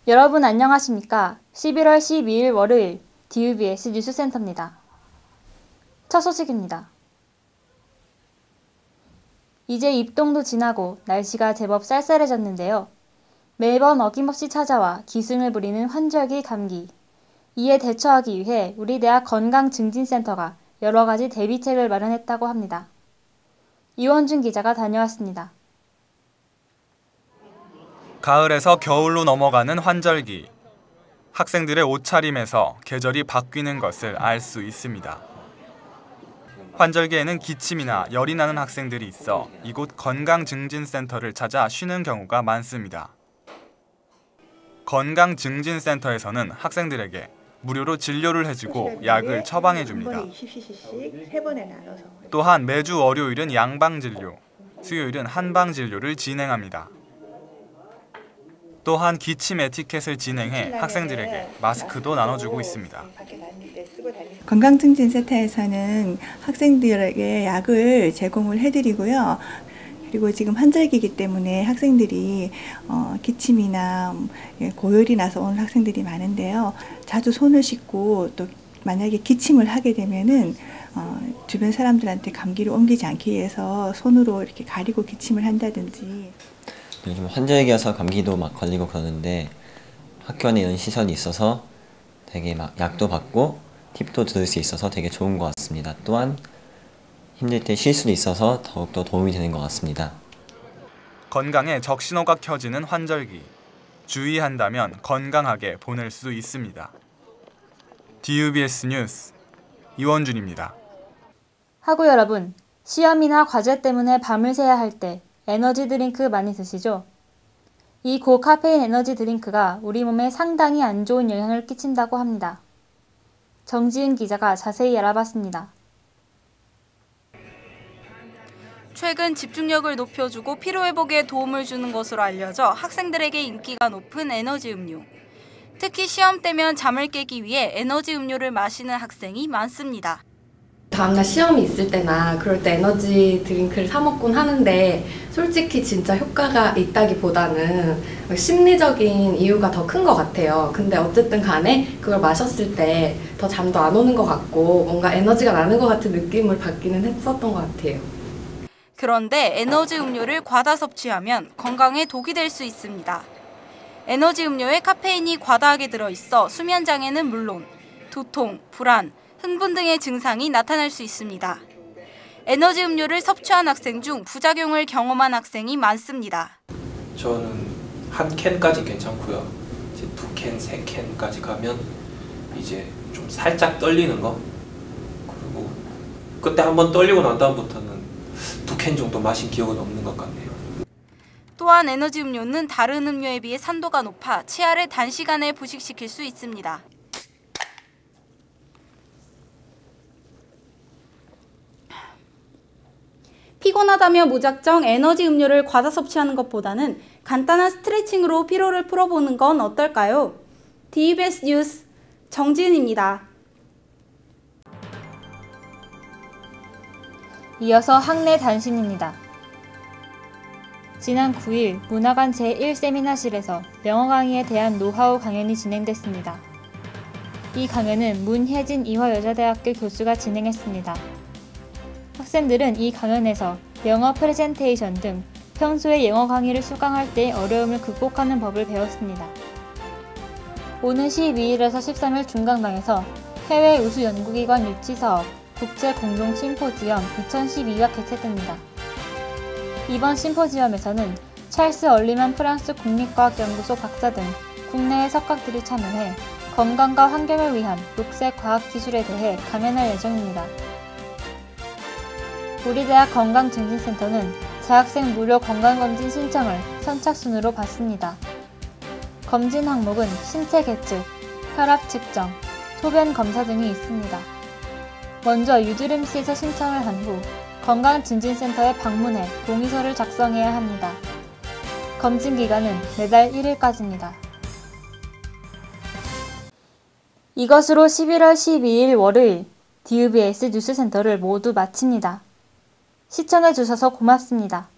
여러분 안녕하십니까? 11월 12일 월요일 DUBS 뉴스센터입니다. 첫 소식입니다. 이제 입동도 지나고 날씨가 제법 쌀쌀해졌는데요. 매번 어김없이 찾아와 기승을 부리는 환절기 감기. 이에 대처하기 위해 우리 대학 건강증진센터가 여러 가지 대비책을 마련했다고 합니다. 이원준 기자가 다녀왔습니다. 가을에서 겨울로 넘어가는 환절기. 학생들의 옷차림에서 계절이 바뀌는 것을 알 수 있습니다. 환절기에는 기침이나 열이 나는 학생들이 있어 이곳 건강증진센터를 찾아 쉬는 경우가 많습니다. 건강증진센터에서는 학생들에게 무료로 진료를 해주고 약을 처방해줍니다. 또한 매주 월요일은 양방진료, 수요일은 한방진료를 진행합니다. 또한 기침 에티켓을 진행해 학생들에게 마스크도 나눠주고 있습니다. 건강증진센터에서는 학생들에게 약을 제공을 해드리고요. 그리고 지금 환절기이기 때문에 학생들이 기침이나 고열이 나서 오는 학생들이 많은데요. 자주 손을 씻고 또 만약에 기침을 하게 되면은 주변 사람들한테 감기를 옮기지 않기 위해서 손으로 이렇게 가리고 기침을 한다든지. 요즘 환절기여서 감기도 막 걸리고 그러는데 학교 안에 이런 시설이 있어서 되게 막 약도 받고 팁도 들을 수 있어서 되게 좋은 것 같습니다. 또한 힘들 때 쉴 수도 있어서 더욱더 도움이 되는 것 같습니다. 건강에 적신호가 켜지는 환절기. 주의한다면 건강하게 보낼 수 있습니다. DUBS 뉴스 이원준입니다. 학우 여러분, 시험이나 과제 때문에 밤을 새야 할 때 에너지 드링크 많이 드시죠? 이 고카페인 에너지 드링크가 우리 몸에 상당히 안 좋은 영향을 끼친다고 합니다. 정지은 기자가 자세히 알아봤습니다. 최근 집중력을 높여주고 피로회복에 도움을 주는 것으로 알려져 학생들에게 인기가 높은 에너지 음료. 특히 시험 때면 잠을 깨기 위해 에너지 음료를 마시는 학생이 많습니다. 다음날 시험이 있을 때나 그럴 때 에너지 드링크를 사 먹곤 하는데 솔직히 진짜 효과가 있다기보다는 심리적인 이유가 더 큰 것 같아요. 근데 어쨌든 간에 그걸 마셨을 때 더 잠도 안 오는 것 같고 뭔가 에너지가 나는 것 같은 느낌을 받기는 했었던 것 같아요. 그런데 에너지 음료를 과다 섭취하면 건강에 독이 될 수 있습니다. 에너지 음료에 카페인이 과다하게 들어있어 수면 장애는 물론 두통, 불안, 흥분 등의 증상이 나타날 수 있습니다. 에너지 음료를 섭취한 학생 중 부작용을 경험한 학생이 많습니다. 저는 한 캔까지 괜찮고요. 이제 2캔, 3캔까지 가면 이제 좀 살짝 떨리는 거. 그리고 그때 한번 떨리고 난 다음부터는 2캔 정도 마신 기억은 없는 것 같네요. 또한 에너지 음료는 다른 음료에 비해 산도가 높아 치아를 단시간에 부식시킬 수 있습니다. 피곤하다며 무작정 에너지 음료를 과다 섭취하는 것보다는 간단한 스트레칭으로 피로를 풀어보는 건 어떨까요? DBS 뉴스 정지은입니다. 이어서 학내 단신입니다. 지난 9일 문화관 제1세미나실에서 영어 강의에 대한 노하우 강연이 진행됐습니다. 이 강연은 문혜진 이화여자대학교 교수가 진행했습니다. 학생들은 이 강연에서 영어 프레젠테이션 등 평소에 영어 강의를 수강할 때 어려움을 극복하는 법을 배웠습니다. 오는 12일에서 13일 중강당에서 해외 우수 연구기관 유치사업 국제공동 심포지엄 2012가 개최됩니다. 이번 심포지엄에서는 찰스 얼리만 프랑스 국립과학연구소 박사 등 국내의 석학들이 참여해 건강과 환경을 위한 녹색 과학 기술에 대해 강연할 예정입니다. 우리 대학 건강증진센터는 재학생 무료 건강검진 신청을 선착순으로 받습니다. 검진 항목은 신체 계측, 혈압 측정, 소변 검사 등이 있습니다. 먼저 유드림시에서 신청을 한 후 건강증진센터에 방문해 동의서를 작성해야 합니다. 검진 기간은 매달 1일까지입니다. 이것으로 11월 12일 월요일 DUBS 뉴스센터를 모두 마칩니다. 시청해주셔서 고맙습니다.